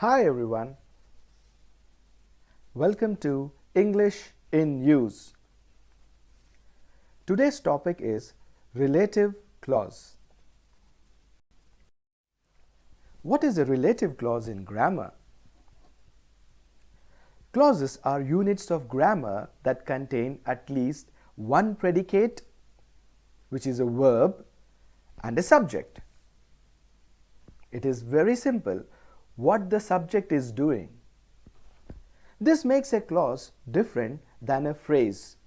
Hi everyone, welcome to English in Use. Today's topic is relative clause. What is a relative clause in grammar? Clauses are units of grammar that contain at least one predicate, which is a verb, and a subject. It is very simple what the subject is doing. This makes a clause different than a phrase.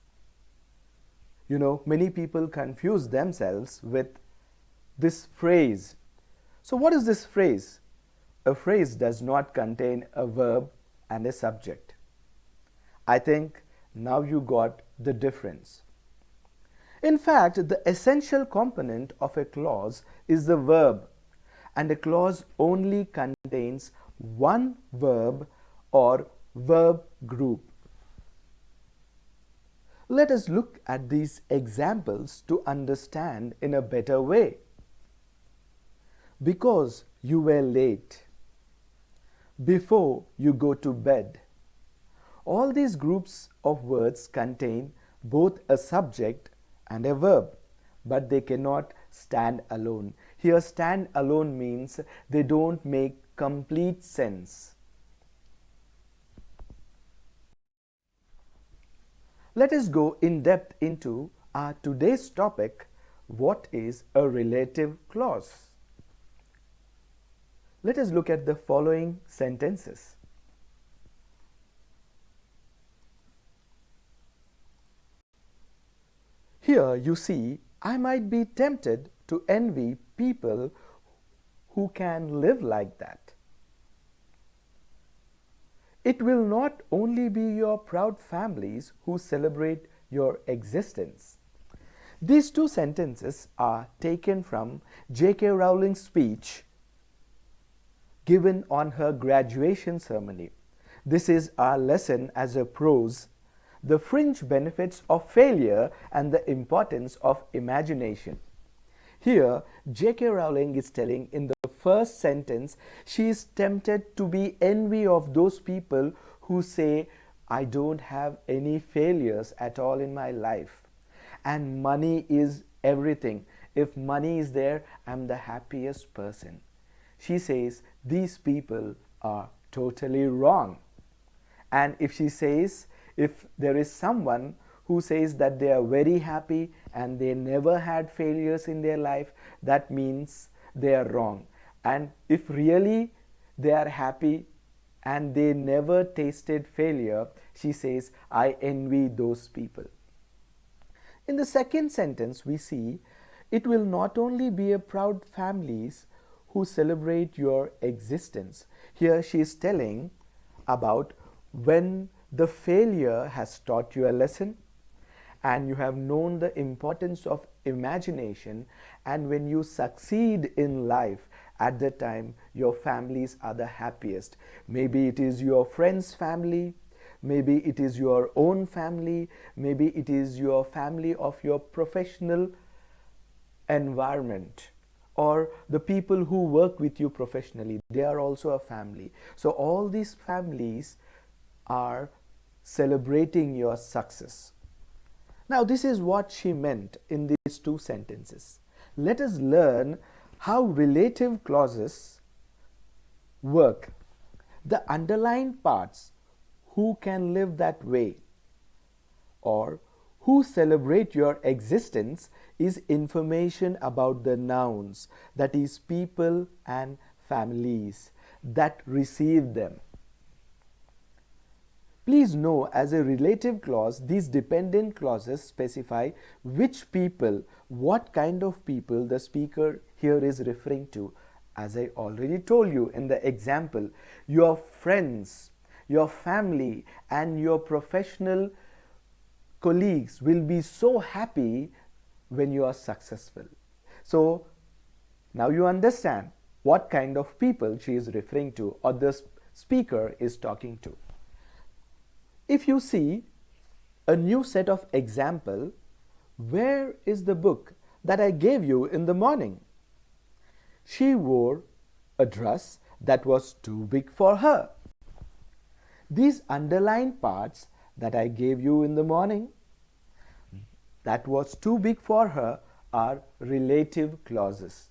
Many people confuse themselves with this phrase. So what is this phrase? A phrase does not contain a verb and a subject. I think now you got the difference. In fact, the essential component of a clause is the verb, and a clause only contains one verb or verb group. Let us look at these examples to understand in a better way. Because you were late. Before you go to bed. All these groups of words contain both a subject and a verb, but they cannot stand alone. Here, stand alone means they don't make complete sense. Let us go in depth into our today's topic, what is a relative clause? Let us look at the following sentences. Here you see, I might be tempted to envy people who can live like that. It will not only be your proud families who celebrate your existence. These two sentences are taken from J.K. Rowling's speech given on her graduation ceremony. This is our lesson as a prose, the fringe benefits of failure and the importance of imagination. Here, J.K. Rowling is telling in the first sentence, she is tempted to be envy of those people who say, I don't have any failures at all in my life. And money is everything. If money is there, I'm the happiest person. She says, these people are totally wrong. And if she says, if there is someone who says that they are very happy and they never had failures in their life, that means they are wrong. And if really they are happy and they never tasted failure, she says, I envy those people. In the second sentence, we see it will not only be a proud families who celebrate your existence. Here she is telling about when the failure has taught you a lesson and you have known the importance of imagination, and when you succeed in life, at that time your families are the happiest. Maybe it is your friend's family, maybe it is your own family, maybe it is your family of your professional environment, or the people who work with you professionally, they are also a family. So all these families are celebrating your success. Now this is what she meant in these two sentences. Let us learn how relative clauses work. The underlined parts, who can live that way, or who celebrate your existence, is information about the nouns, that is people and families that receive them. Please know, as a relative clause, these dependent clauses specify which people, what kind of people the speaker here is referring to. As I already told you in the example, your friends, your family, and your professional colleagues will be so happy when you are successful. So now you understand what kind of people she is referring to, or the speaker is talking to. If you see a new set of example, where is the book that I gave you in the morning? She wore a dress that was too big for her. These underlined parts that I gave you in the morning, that was too big for her, are relative clauses,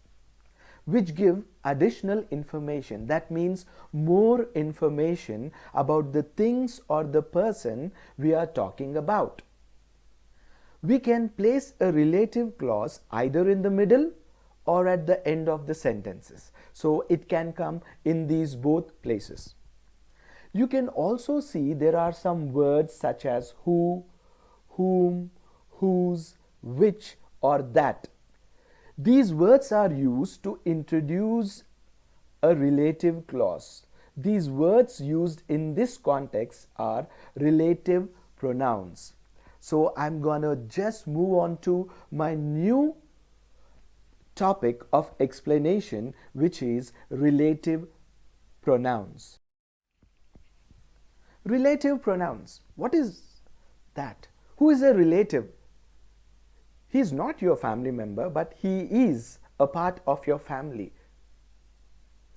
which give additional information. That means more information about the things or the person we are talking about. We can place a relative clause either in the middle or at the end of the sentences. So it can come in these both places. You can also see there are some words such as who, whom, whose, which, or that. These words are used to introduce a relative clause. These words used in this context are relative pronouns. So I'm gonna just move on to my new topic of explanation, which is relative pronouns. Relative pronouns. What is that? Who is a relative? He is not your family member, but he is a part of your family.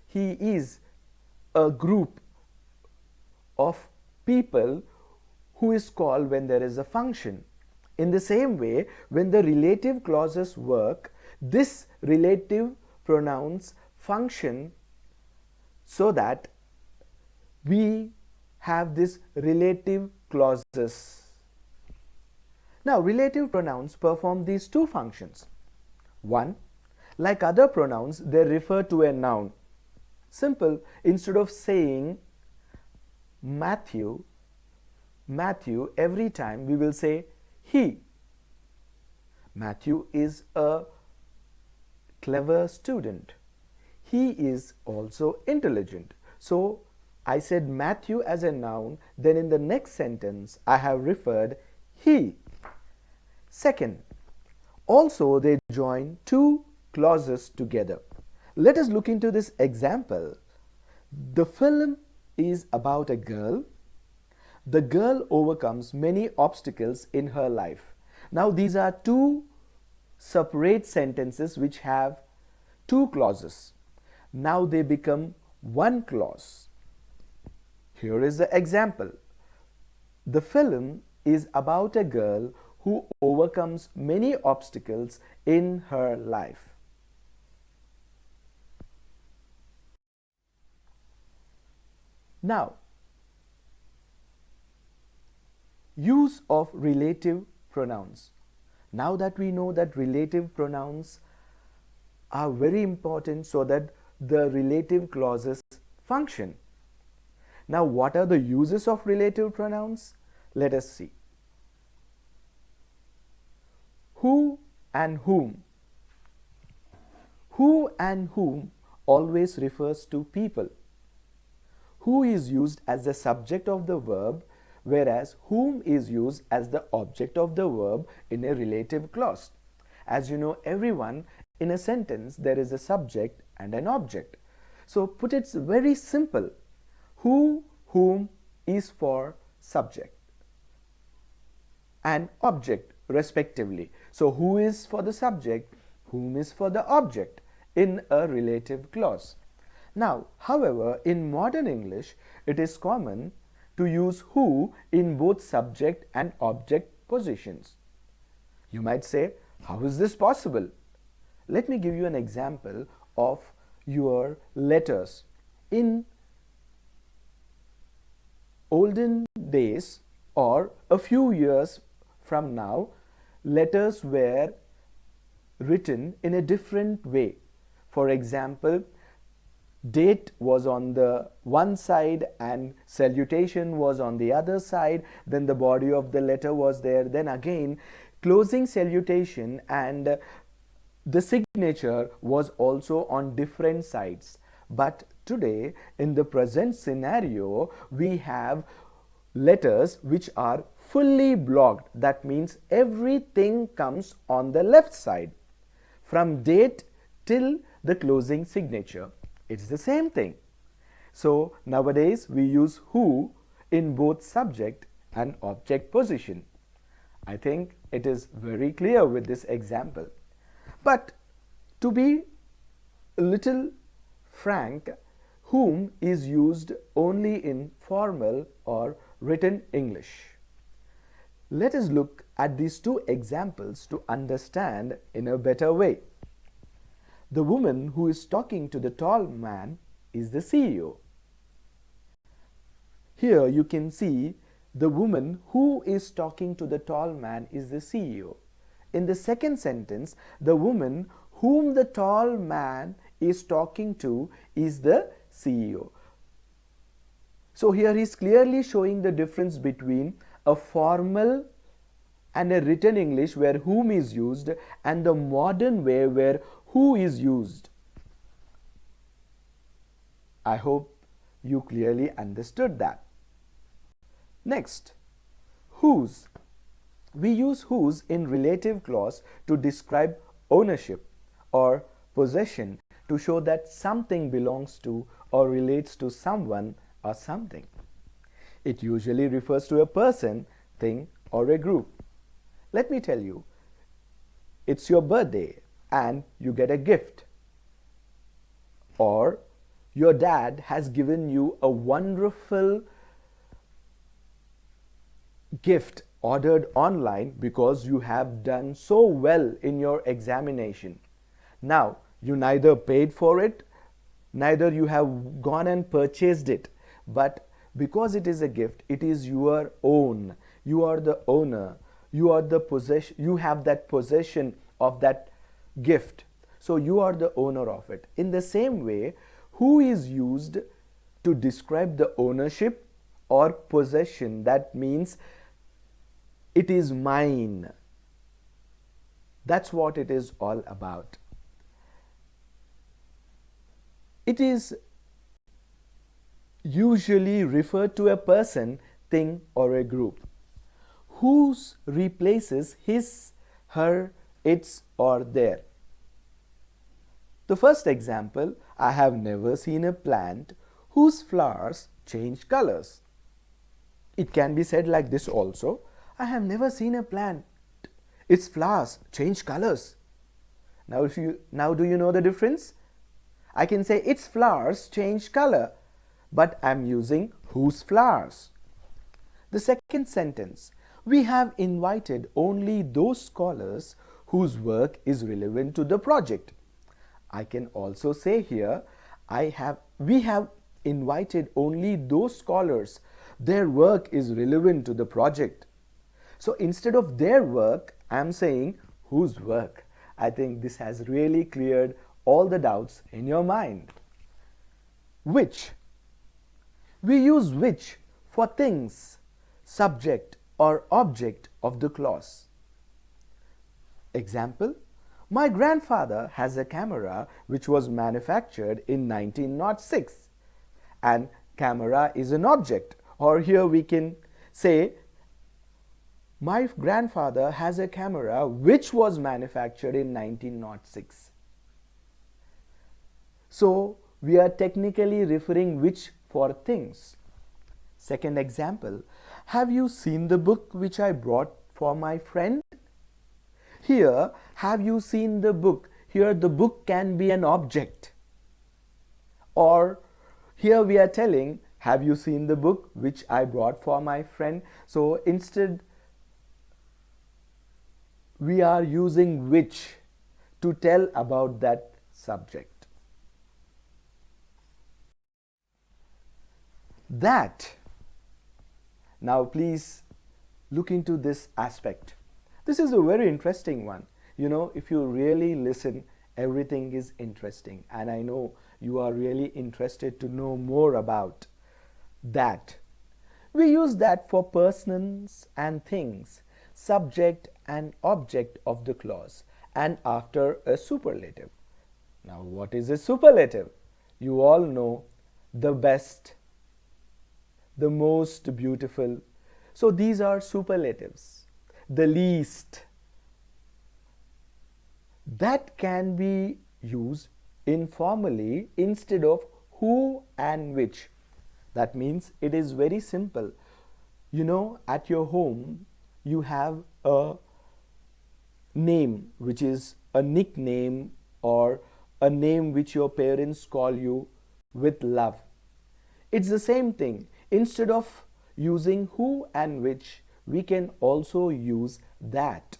He is a group of people who is called when there is a function. In the same way, when the relative clauses work, this relative pronouns function so that we have this relative clauses. Now, relative pronouns perform these two functions. One, like other pronouns, they refer to a noun. Simple, instead of saying Matthew, every time we will say he. Matthew is a clever student. He is also intelligent. So, I said Matthew as a noun, then in the next sentence I have referred he. Second, also they join two clauses together. Let us look into this example. The film is about a girl. The girl overcomes many obstacles in her life. Now these are two separate sentences which have two clauses. Now they become one clause. Here is the example. The film is about a girl who overcomes many obstacles in her life. Now, use of relative pronouns. Now that we know that relative pronouns are very important so that the relative clauses function. Now, what are the uses of relative pronouns? Let us see. Who and whom. Who and whom always refers to people. Who is used as the subject of the verb, whereas whom is used as the object of the verb in a relative clause. As you know, everyone in a sentence there is a subject and an object. So put it very simple. Who, whom is for subject and object respectively. So who is for the subject, whom is for the object in a relative clause. Now, however, in modern English, it is common to use who in both subject and object positions. You might say, how is this possible? Let me give you an example of your letters. In olden days or a few years from now, letters were written in a different way. For example, date was on the one side and salutation was on the other side, then the body of the letter was there, then again closing salutation and the signature was also on different sides. But today, in the present scenario, we have letters which are fully blocked. That means everything comes on the left side from date till the closing signature. It's the same thing. So nowadays we use who in both subject and object position. I think it is very clear with this example. But to be a little frank, whom is used only in formal or written English. Let us look at these two examples to understand in a better way. The woman who is talking to the tall man is the CEO. Here you can see the woman who is talking to the tall man is the CEO. In the second sentence, the woman whom the tall man is talking to is the CEO. So here he is clearly showing the difference between a formal and a written English where whom is used and the modern way where who is used. I hope you clearly understood that. Next, whose. We use whose in relative clause to describe ownership or possession, to show that something belongs to or relates to someone or something. It usually refers to a person, thing, or a group. Let me tell you, it's your birthday and you get a gift. Or your dad has given you a wonderful gift ordered online because you have done so well in your examination. Now, you neither paid for it, neither you have gone and purchased it, but because it is a gift, it is your own. You are the owner. You are the possession. You have that possession of that gift. So you are the owner of it. In the same way, who is used to describe the ownership or possession. That means it is mine. That's what it is all about. It is usually referred to a person, thing, or a group. Whose replaces his, her, its, or their. The first example, I have never seen a plant whose flowers change colors. It can be said like this also, I have never seen a plant, its flowers change colors. Now do you know the difference? I can say its flowers change color, but I am using whose flowers. The second sentence, we have invited only those scholars whose work is relevant to the project. I can also say here, we have invited only those scholars, their work is relevant to the project. So instead of their work, I am saying whose work. I think this has really cleared all the doubts in your mind. Which. We use which for things, subject or object of the clause. Example, my grandfather has a camera which was manufactured in 1906, and camera is an object. Or here we can say, my grandfather has a camera which was manufactured in 1906. So we are technically referring which for things. Second example, have you seen the book which I brought for my friend? Here, have you seen the book? Here the book can be an object. Or here we are telling, have you seen the book which I brought for my friend? So instead, we are using which to tell about that subject. That. Now please look into this aspect. This is a very interesting one. You know, if you really listen, everything is interesting. And I know you are really interested to know more about that. We use that for persons and things, subject and object of the clause, and after a superlative. Now, what is a superlative? You all know the best, the most beautiful. So these are superlatives. The least. That can be used informally instead of who and which. That means it is very simple. You know, at your home, you have a name which is a nickname or a name which your parents call you with love. It's the same thing. Instead of using who and which, we can also use that.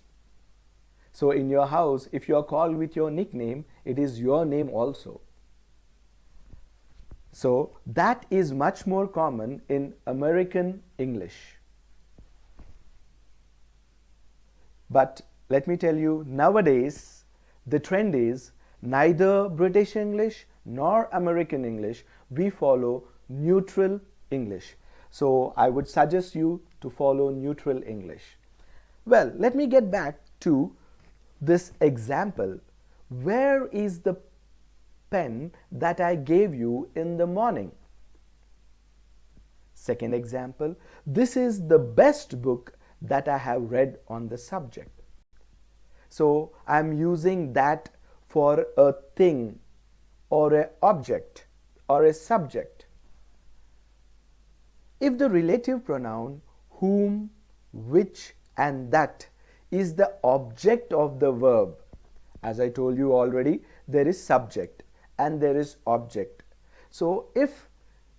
So in your house, if you are called with your nickname, it is your name also. So that is much more common in American English. But let me tell you, nowadays the trend is neither British English nor American English. We follow neutral English. So I would suggest you to follow neutral English. Well, let me get back to this example. Where is the pen that I gave you in the morning? Second example, this is the best book that I have read on the subject. So I'm using that for a thing or an object or a subject. If the relative pronoun whom, which and that is the object of the verb, as I told you already, there is subject and there is object. So if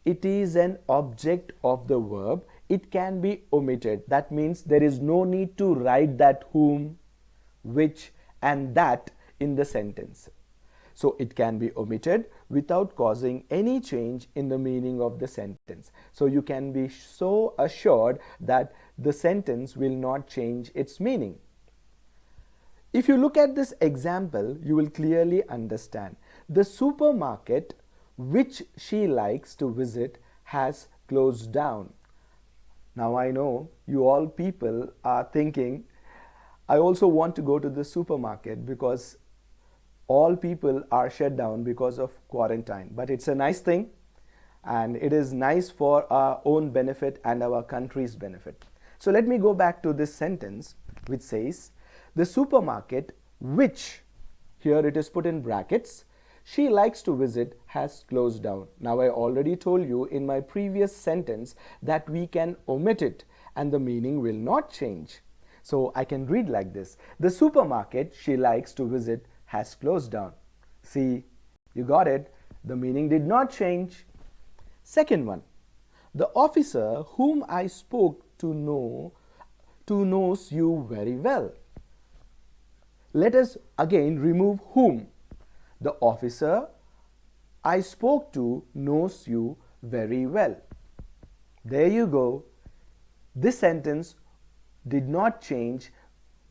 it is an object of the verb, it can be omitted. That means there is no need to write that whom, which and that in the sentence. So it can be omitted without causing any change in the meaning of the sentence. So you can be so assured that the sentence will not change its meaning. If you look at this example, you will clearly understand. The supermarket which she likes to visit has closed down. Now I know you all people are thinking, I also want to go to the supermarket because all people are shut down because of quarantine. But it's a nice thing and it is nice for our own benefit and our country's benefit. So let me go back to this sentence which says, the supermarket which, here it is put in brackets, she likes to visit has closed down. Now I already told you in my previous sentence that we can omit it and the meaning will not change. So I can read like this. The supermarket she likes to visit has closed down. See, you got it. The meaning did not change. Second one. The officer whom I spoke to knows you very well. Let us again remove whom. The officer I spoke to knows you very well. There you go. This sentence did not change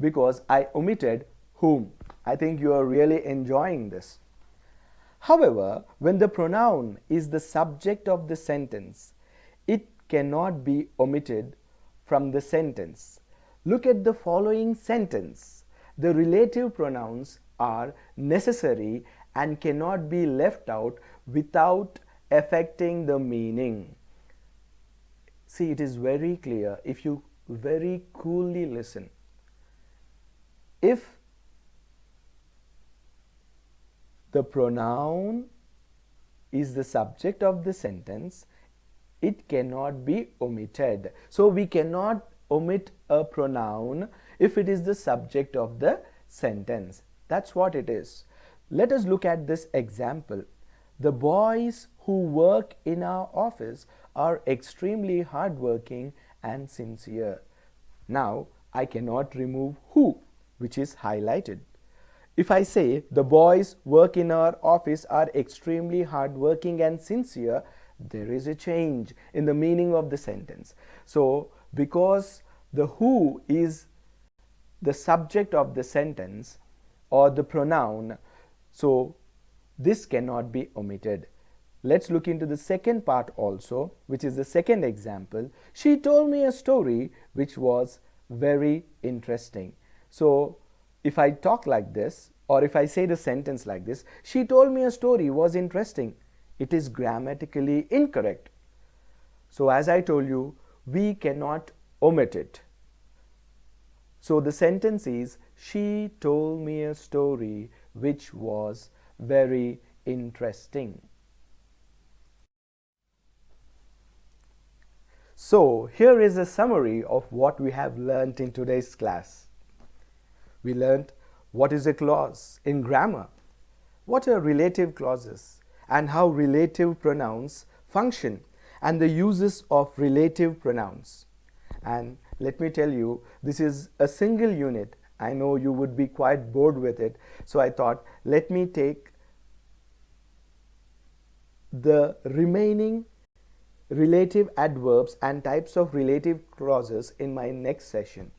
because I omitted whom. I think you are really enjoying this. However, when the pronoun is the subject of the sentence, it cannot be omitted from the sentence. Look at the following sentence. The relative pronouns are necessary and cannot be left out without affecting the meaning. See, it is very clear if you very coolly listen. If the pronoun is the subject of the sentence, it cannot be omitted. So we cannot omit a pronoun if it is the subject of the sentence. That's what it is. Let us look at this example. The boys who work in our office are extremely hardworking and sincere. Now I cannot remove who, which is highlighted. If I say the boys work in our office are extremely hardworking and sincere, there is a change in the meaning of the sentence. So because the who is the subject of the sentence or the pronoun, so this cannot be omitted. Let's look into the second part also, which is the second example. She told me a story which was very interesting. So if I talk like this, or if I say the sentence like this, she told me a story was interesting, it is grammatically incorrect. So as I told you, we cannot omit it. So the sentence is, she told me a story which was very interesting. So here is a summary of what we have learnt in today's class. We learnt what is a clause in grammar, what are relative clauses, and how relative pronouns function and the uses of relative pronouns. And let me tell you, this is a single unit. I know you would be quite bored with it, so I thought let me take the remaining relative adverbs and types of relative clauses in my next session.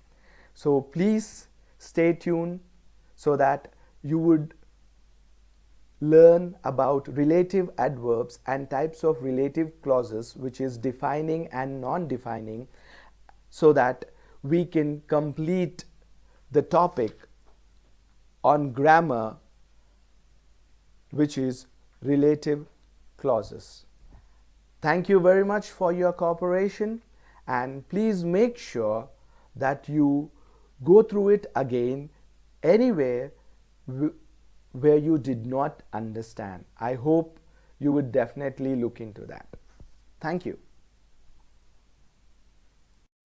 So please stay tuned so that you would learn about relative adverbs and types of relative clauses, which is defining and non-defining, so that we can complete the topic on grammar, which is relative clauses. Thank you very much for your cooperation, and please make sure that you go through it again anywhere where you did not understand. I hope you would definitely look into that. Thank you.